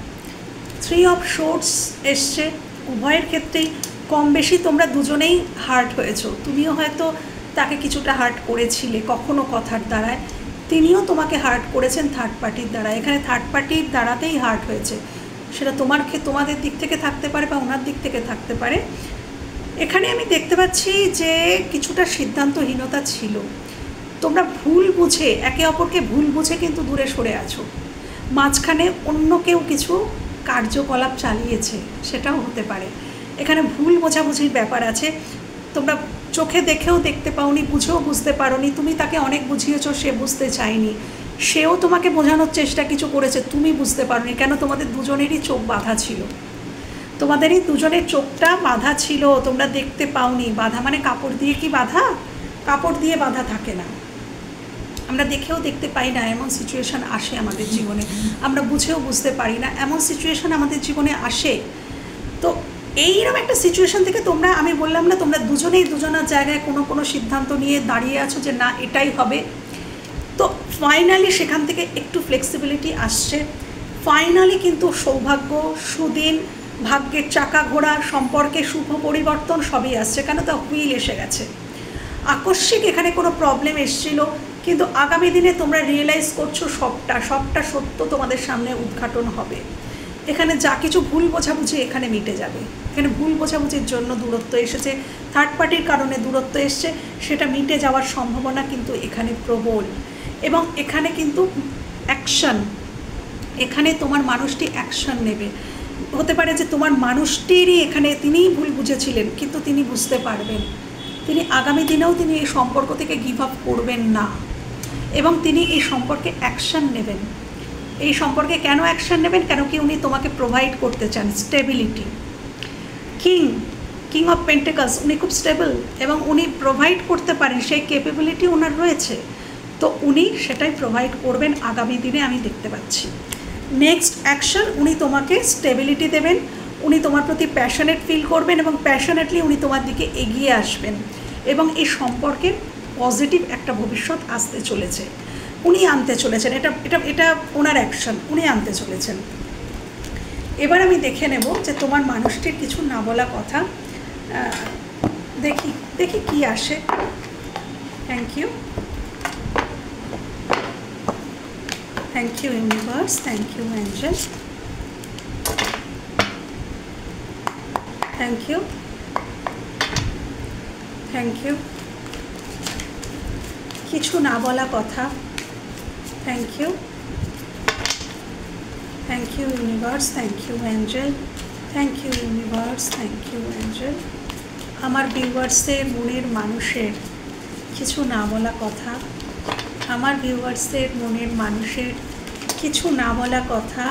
থ্রি অফ শোর্টস এসছে, উভয়ের ক্ষেত্রেই কম বেশি তোমরা দুজনেই হার্ট হয়েছো। তুমিও হয়তো তাকে কিছুটা হার্ট করেছিলে কখনো কথার দ্বারায়, তিনিও তোমাকে হার্ট করেছেন থার্ড পার্টির দ্বারা। এখানে থার্ড পার্টির দ্বারাতেই হার্ট হয়েছে, সেটা তোমাদের দিক থেকে থাকতে পারে বা ওনার দিক থেকে থাকতে পারে। এখানে আমি দেখতে পাচ্ছি যে কিছুটা সিদ্ধান্তহীনতা ছিল, তোমরা ভুল বুঝে একে অপরকে ভুল বুঝে কিন্তু দূরে সরে আছো। মাঝখানে অন্য কেউ কিছু কার্যকলাপ চালিয়েছে, সেটাও হতে পারে। এখানে ভুল বোঝাবুঝির ব্যাপার আছে, তোমরা চোখে দেখেও দেখতে পাওনি, বুঝেও বুঝতে পারোনি। তুমি তাকে অনেক বুঝিয়েছো, সে বুঝতে চায়নি, সেও তোমাকে বোঝানোর চেষ্টা কিছু করেছে, তুমি বুঝতে পারোনি। কেন? তোমাদের দুজনেরই চোখ বাঁধা ছিল, তোমাদেরই দুজনের চোখটা বাঁধা ছিল, তোমরা দেখতে পাওনি। বাঁধা মানে কাপড় দিয়ে কি বাঁধা? কাপড় দিয়ে বাঁধা থাকে না, আমরা দেখেও দেখতে পাই না, এমন সিচুয়েশান আসে আমাদের জীবনে। আমরা বুঝেও বুঝতে পারি না, এমন সিচুয়েশান আমাদের জীবনে আসে। তো এইরকম একটা সিচুয়েশান থেকে তোমরা, আমি বললাম না, তোমরা দুজনেই দুজনের জায়গায় কোনো সিদ্ধান্ত নিয়ে দাঁড়িয়ে আছো যে না এটাই হবে। তো ফাইনালি সেখান থেকে একটু ফ্লেক্সিবিলিটি আসছে। ফাইনালি কিন্তু সৌভাগ্য, সুদিন, ভাগ্যের চাকা ঘোরা, সম্পর্কে শুভ পরিবর্তন সবই আসছে। কেন? তো হুইল এসে গেছে। আকস্মিক এখানে কোনো প্রবলেম এসেছিল, কিন্তু আগামী দিনে তোমরা রিয়েলাইজ করছো সবটা সত্য তোমাদের সামনে উদ্ঘাটন হবে। এখানে যা কিছু ভুল বোঝাবুঝি এখানে মিটে যাবে। এখানে ভুল বোঝাবুঝির জন্য দূরত্ব এসেছে, থার্ড পার্টির কারণে দূরত্ব এসছে, সেটা মিটে যাওয়ার সম্ভাবনা কিন্তু এখানে প্রবল। এবং এখানে কিন্তু অ্যাকশন, এখানে তোমার মানুষটি অ্যাকশন নেবে। হতে পারে যে তোমার মানুষটিরই এখানে, তিনিই ভুল বুঝেছিলেন, কিন্তু তিনি বুঝতে পারবেন, তিনি আগামী দিনেও তিনি এই সম্পর্ক থেকে গিভ আপ করবেন না, এবং তিনি এই সম্পর্কে অ্যাকশন নেবেন। এই সম্পর্কে কেন অ্যাকশন নেবেন? কেন কি উনি তোমাকে প্রোভাইড করতে চান স্টেবিলিটি। কিং অফ পেন্টিকলস, উনি খুব স্টেবল এবং উনি প্রোভাইড করতে পারেন, সেই ক্যাপাবিলিটি ওনার রয়েছে। তো উনি সেটাই প্রোভাইড করবেন আগামী দিনে, আমি দেখতে পাচ্ছি। নেক্সট অ্যাকশন, উনি তোমাকে স্টেবিলিটি দেবেন, উনি তোমার প্রতি প্যাশনেট ফিল করবেন এবং প্যাশনেটলি উনি তোমার দিকে এগিয়ে আসবেন, এবং এই সম্পর্কে পজিটিভ একটা ভবিষ্যৎ আসতে চলেছে, উনি আনতে চলেছেন। এটা এটা এটা ওনার অ্যাকশন, উনি আনতে চলেছেন। এবার আমি দেখে নেব যে তোমার মানুষটির কিছু না বলা কথা, দেখি কি আসে। Thank you universe, thank you angel, thank you কিছু না বলা কথা। Thank you universe, thank you angel, thank you universe, thank you angel. আমার ভিউয়ার্সের মনের মানুষের কিছু না বলা কথা, আমার ভিউয়ার্সের মনের মানুষের কিছু না বলা কথা,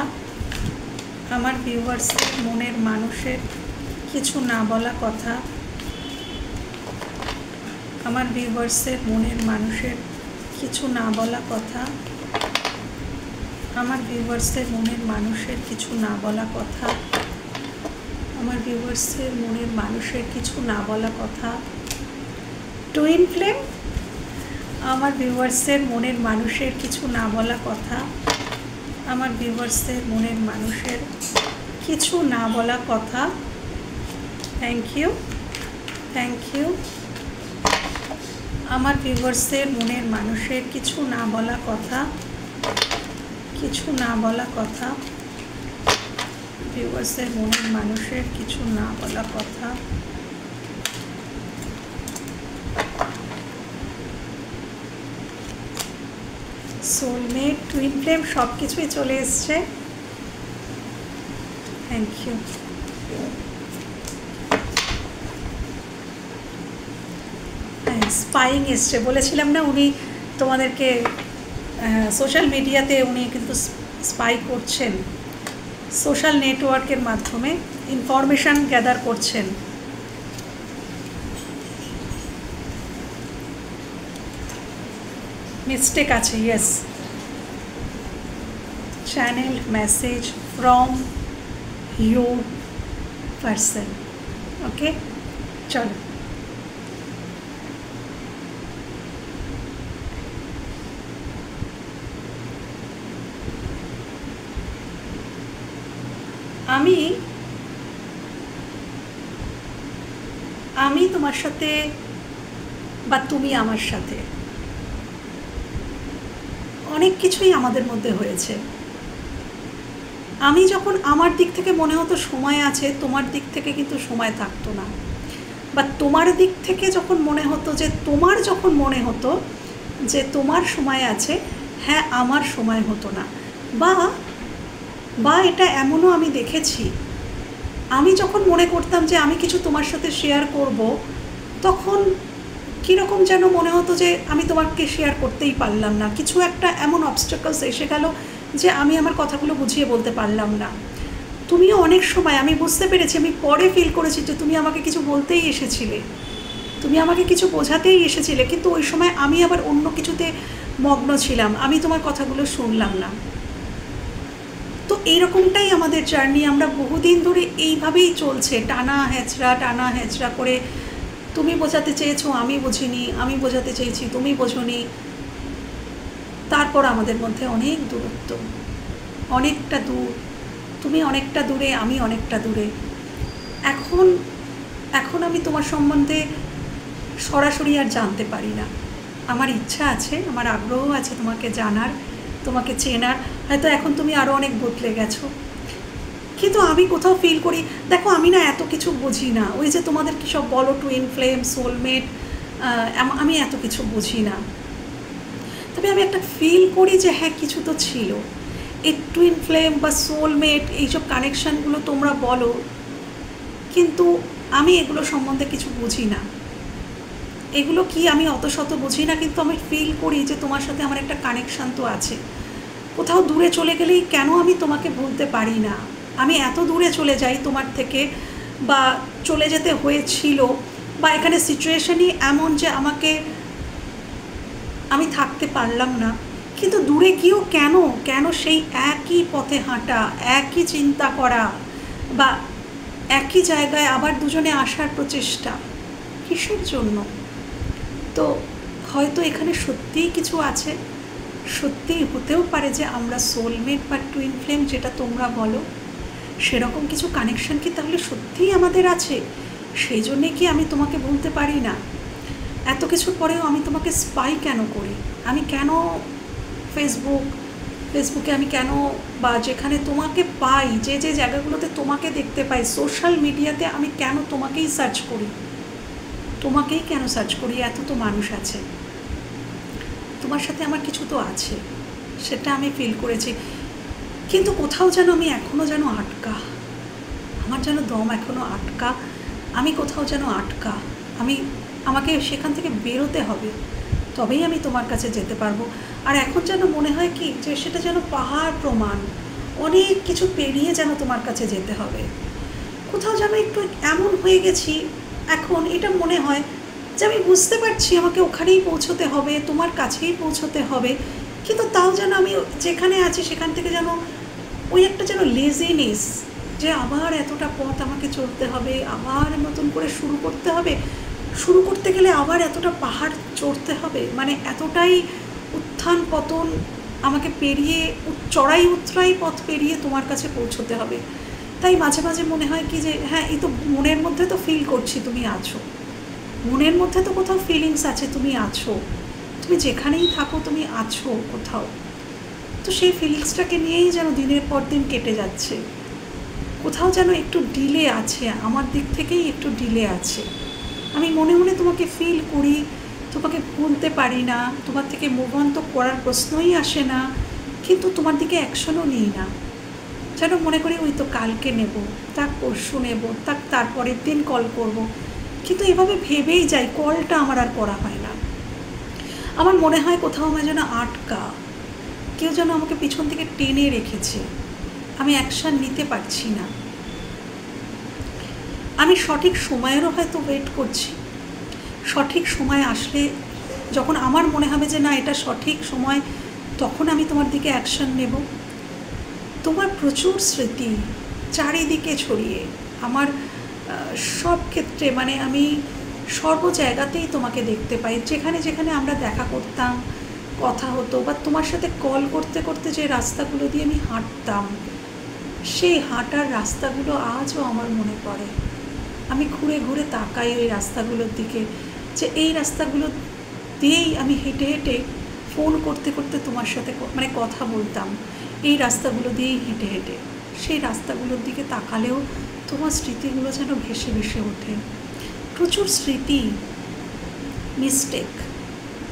আমার ভিউয়ার্সের মনের মানুষের কিছু না বলা কথা, আমার ভিউয়ার্সের মনের মানুষের কিছু না বলা কথা, আমার ভিউয়ার্সের মনের মানুষের কিছু না বলা কথা, আমার ভিউয়ার্সের মনের মানুষের কিছু না বলা কথা। টুইন ফ্লেম, আমার ভিউয়ার্সের মনের মানুষের কিছু না বলা কথা, আমার ভিউয়ার্সের মনের মানুষের কিছু না বলা কথা। থ্যাংক ইউ আমার ভিউয়ার্সের মনের মানুষের কিছু না বলা কথা, কিছু না বলা কথা, ভিউয়ার্সের মনের মানুষের কিছু না বলা কথা। সোলমেট, টুইন ফ্লেম, সব কিছুই চলে এসছে। Thank you. স্পাইং এসছে, বলেছিলাম না উনি তোমাদেরকে সোশ্যাল মিডিয়াতে উনি কিন্তু স্পাই করছেন, সোশ্যাল নেটওয়ার্কের মাধ্যমে ইনফরমেশান গ্যাদার করছেন। মিস্টেক আছে, yes. Channel message from your person. Okay, চলো। আমি তোমার সাথে বা তুমি আমার সাথে অনেক কিছুই আমাদের মধ্যে হয়েছে। আমি যখন আমার দিক থেকে মনে হতো সময় আছে, তোমার দিক থেকে কিন্তু সময় থাকতো না। বা তোমার দিক থেকে যখন মনে হতো যে যখন মনে হতো যে তোমার সময় আছে, হ্যাঁ আমার সময় হতো না। বা এটা এমনও আমি দেখেছি, আমি যখন মনে করতাম যে আমি কিছু তোমার সাথে শেয়ার করব, তখন কীরকম যেন মনে হতো যে আমি তোমাকে শেয়ার করতেই পারলাম না। কিছু একটা এমন অবস্টাকলস এসে গেল যে আমি আমার কথাগুলো বুঝিয়ে বলতে পারলাম না। তুমিও অনেক সময়, আমি বুঝতে পেরেছি, আমি পরে ফিল করেছি যে তুমি আমাকে কিছু বলতেই এসেছিলে, তুমি আমাকে কিছু বোঝাতেই এসেছিলে, কিন্তু ওই সময় আমি আবার অন্য কিছুতে মগ্ন ছিলাম, আমি তোমার কথাগুলো শুনলাম না। তো এইরকমটাই আমাদের জার্নি, আমরা বহুদিন ধরে এইভাবেই চলছে, টানা হেঁচড়া করে। তুমি বোঝাতে চেয়েছো, আমি বুঝিনি, আমি বোঝাতে চেয়েছি, তুমি বোঝোনি। তারপর আমাদের মধ্যে অনেক দূরত্ব, অনেকটা দূর, তুমি অনেকটা দূরে, আমি অনেকটা দূরে। এখন আমি তোমার সম্বন্ধে সরাসরি আর জানতে পারি না। আমার ইচ্ছা আছে, আমার আগ্রহ আছে তোমাকে জানার, তোমাকে চেনার। হয়তো এখন তুমি আরও অনেক বদলে গেছো, কিন্তু আমি কোথাও ফিল করি, দেখো আমি না এত কিছু বুঝি না। ওই যে তোমাদের কী সব বলো টুইন ফ্লেম, সোলমেট, আমি এত কিছু বুঝি না। তবে আমি একটা ফিল করি যে হ্যাঁ কিছু তো ছিল। এই টুইন ফ্লেম বা সোলমেট এইসব কানেকশানগুলো তোমরা বলো, কিন্তু আমি এগুলো সম্বন্ধে কিছু বুঝি না। এগুলো কি আমি অত শত বুঝি না, কিন্তু আমি ফিল করি যে তোমার সাথে আমার একটা কানেকশান তো আছে। কোথাও দূরে চলে গেলেই কেন আমি তোমাকে ভুলতে পারি না, আমি এত দূরে চলে যাই তোমার থেকে, বা চলে যেতে হয়েছিল, বা এখানে সিচুয়েশনই এমন যে আমি থাকতে পারলাম না, কিন্তু দূরে গিয়েও কেন সেই একই পথে হাঁটা, একই চিন্তা করা, বা একই জায়গায় আবার দুজনে আসার প্রচেষ্টা, কিসের জন্য? তো হয়তো এখানে সত্যিই কিছু আছে, সত্যিই হতেও পারে যে আমরা সোলমেট বা টুইন ফ্লেম যেটা তোমরা বলো, সেরকম কিছু কানেকশান কি তাহলে সত্যিই আমাদের আছে? সেই জন্যে কি আমি তোমাকে বলতে পারি না? এত কিছুর পরেও আমি তোমাকে স্পাই কেন করি? আমি কেন ফেসবুকে আমি কেন, বা যেখানে তোমাকে পাই, যে জায়গাগুলোতে তোমাকে দেখতে পাই, সোশ্যাল মিডিয়াতে আমি কেন তোমাকেই সার্চ করি? তোমাকেই কেন সার্চ করি? এত তো মানুষ আছে, তোমার সাথে আমার কিছু তো আছে, সেটা আমি ফিল করেছি। কিন্তু কোথাও যেন আমি এখনও যেন আটকা, আমার যেন দম এখনও আটকা, আমি কোথাও যেন আটকা। আমাকে সেখান থেকে বেরোতে হবে, তবেই আমি তোমার কাছে যেতে পারবো। আর এখন যেন মনে হয় কি যে সেটা যেন পাহাড় প্রমাণ, অনেক কিছু পেরিয়ে যেন তোমার কাছে যেতে হবে। কোথাও যেন একটু এমন হয়ে গেছি এখন, এটা মনে হয় যে আমি বুঝতে পারছি আমাকে ওখানেই পৌঁছতে হবে, তোমার কাছেই পৌঁছতে হবে, কিন্তু তাও যেন আমি যেখানে আছি সেখান থেকে যেন ওই একটা যেন লেজিনেস, যে আবার এতটা পথ আমাকে চলতে হবে, আবার নতুন করে শুরু করতে হবে, শুরু করতে গেলে আবার এতটা পাহাড় চড়তে হবে, মানে এতটাই উত্থান পতন আমাকে পেরিয়ে, চড়াই উতরাই পথ পেরিয়ে তোমার কাছে পৌঁছতে হবে। তাই মাঝে মাঝে মনে হয় কি যে হ্যাঁ, এই তো মনের মধ্যে তো ফিল করছি তুমি আছো, মনের মধ্যে তো কোথাও ফিলিংস আছে তুমি আছো, তুমি যেখানেই থাকো তুমি আছো কোথাও। তো সেই ফিলিংসটাকে নিয়েই যেন দিনের পর দিন কেটে যাচ্ছে, কোথাও যেন একটু ডিলে আছে, আমার দিক থেকেই একটু ডিলে আছে। আমি মনে মনে তোমাকে ফিল করি, তোমাকে ভুলতে পারি না, তোমার থেকে মুভ অন তো করার প্রশ্নই আসে না, কিন্তু তোমার দিকে অ্যাকশনও নিই না। যেন মনে করি ওই তো কালকে নেব, তার পরশু নেব, তারপরের দিন কল করব, কিন্তু এভাবে ভেবেই যাই, কলটা আমার আর করা হয় না। আমার মনে হয় কোথাও আমার যেন আটকা, কেউ যেন আমাকে পিছন থেকে টেনে রেখেছে, আমি অ্যাকশান নিতে পারছি না। আমি সঠিক সময়েরও হয়তো ওয়েট করছি, সঠিক সময় আসলে যখন আমার মনে হবে যে না এটা সঠিক সময়, তখন আমি তোমার দিকে অ্যাকশন নেব। তোমার প্রচুর স্মৃতি চারিদিকে ছড়িয়ে, আমার সব ক্ষেত্রে, মানে আমি সর্ব জায়গাতেই তোমাকে দেখতে পাই। যেখানে যেখানে আমরা দেখা করতাম, কথা হতো, বা তোমার সাথে কল করতে করতে যে রাস্তাগুলো দিয়ে আমি হাঁটতাম, সেই হাঁটার রাস্তাগুলো আজও আমার মনে পড়ে। আমি ঘুরে ঘুরে তাকাই ওই রাস্তাগুলোর দিকে, যে এই রাস্তাগুলো দিয়েই আমি হেঁটে হেঁটে ফোন করতে করতে তোমার সাথে মানে কথা বলতাম, এই রাস্তাগুলো দিয়েই হেঁটে হেঁটে। সেই রাস্তাগুলোর দিকে তাকালেও তোমার স্মৃতিগুলো যেন ভেসে ভেসে ওঠে। প্রচুর স্মৃতি।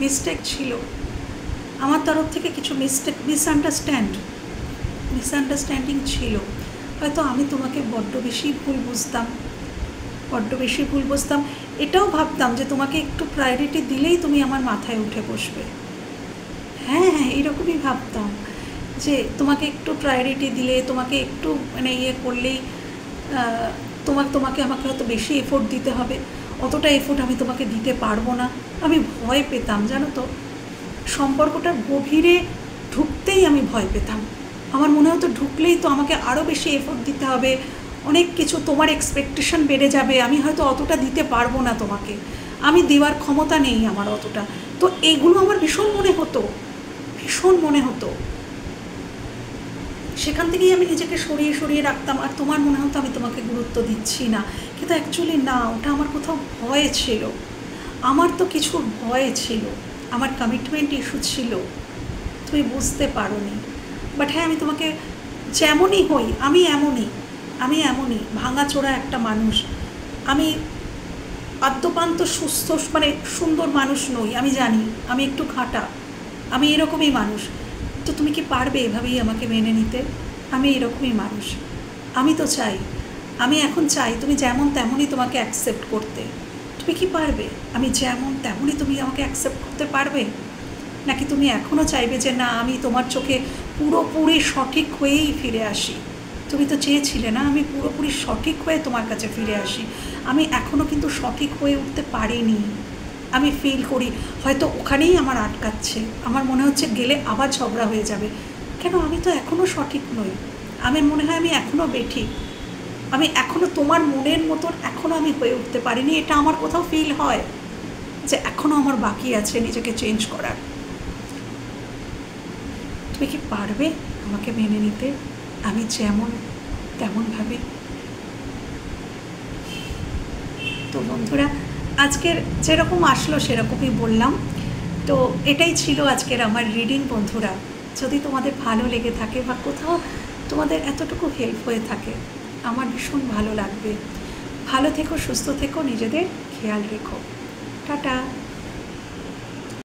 মিস্টেক ছিল আমার তরফ থেকে, কিছু মিসআন্ডারস্ট্যান্ডিং ছিল। হয়তো আমি তোমাকে বড্ড বেশি ভুল বুঝতাম। এটাও ভাবতাম যে তোমাকে একটু প্রায়োরিটি দিলেই তুমি আমার মাথায় উঠে বসবে। হ্যাঁ, এইরকমই ভাবতাম যে তোমাকে একটু প্রায়োরিটি দিলে, তোমাকে একটু মানে করলেই তোমাকে আমাকে হয়তো বেশি এফোর্ট দিতে হবে, অতটা এফোর্ট আমি তোমাকে দিতে পারবো না। আমি ভয় পেতাম, জানো তো, সম্পর্কটার গভীরে ঢুকতেই আমি ভয় পেতাম। আমার মনে হতো ঢুকলেই তো আমাকে আরও বেশি এফোর্ট দিতে হবে, অনেক কিছু, তোমার এক্সপেকটেশন বেড়ে যাবে, আমি হয়তো অতটা দিতে পারবো না তোমাকে, আমি দেওয়ার ক্ষমতা নেই আমার অতটা। তো এগুলো আমার ভীষণ মনে হতো। সেখান থেকেই আমি নিজেকে সরিয়ে রাখতাম, আর তোমার মনে হতো আমি তোমাকে গুরুত্ব দিচ্ছি না, কিন্তু অ্যাকচুয়ালি না, ওটা আমার কোথাও ভয় ছিল। আমার তো কিছুর ভয় ছিল, আমার কমিটমেন্ট ইস্যু ছিল, তুমি বুঝতে পারোনি। বাট হ্যাঁ, আমি তোমাকে যেমনই হই, আমি এমনই ভাঙাচোরা একটা মানুষ। আমি আদ্যপান্ত সুস্থ মানে সুন্দর মানুষ নই, আমি জানি, আমি একটু ঘাঁটা, আমি এরকমই মানুষ। তো তুমি কি পারবে এভাবেই আমাকে মেনে নিতে? আমি এরকমই মানুষ। আমি এখন চাই তুমি যেমন তেমনই তোমাকে অ্যাকসেপ্ট করতে। তুমি কি পারবে আমি যেমন তেমনই তুমি আমাকে অ্যাকসেপ্ট করতে পারবে? নাকি তুমি এখনও চাইবে যে না, আমি তোমার চোখে পুরোপুরি সঠিক হয়েই ফিরে আসি? তুমি তো চেয়েছিলে না আমি পুরোপুরি সঠিক হয়ে তোমার কাছে ফিরে আসি। আমি এখনও কিন্তু সঠিক হয়ে উঠতে পারিনি। আমি ফিল করি হয়তো ওখানেই আমার আটকাচ্ছে, আমার মনে হচ্ছে গেলে আবার ঝগড়া হয়ে যাবে। কেন? আমি তো এখনও সঠিক নই। আমার মনে হয় আমি এখনও বেঠিক, আমি এখনও তোমার মনের মতন এখনও আমি হয়ে উঠতে পারিনি। এটা আমার কোথাও ফিল হয় যে এখনও আমার বাকি আছে নিজেকে চেঞ্জ করার। তুমি কি পারবে আমাকে মেনে নিতে আমি যেমন তেমনভাবে? তো বন্ধুরা, আজকের যেরকম আসলো সেরকমই বললাম। তো এটাই ছিল আজকের আমার রিডিং। বন্ধুরা, যদি তোমাদের ভালো লেগে থাকে বা কোথাও তোমাদের এতটুকু হেল্প হয়ে থাকে, আমার ভীষণ ভালো লাগবে। ভালো থেকো, সুস্থ থেকো, নিজেদের খেয়াল রেখো। টাটা।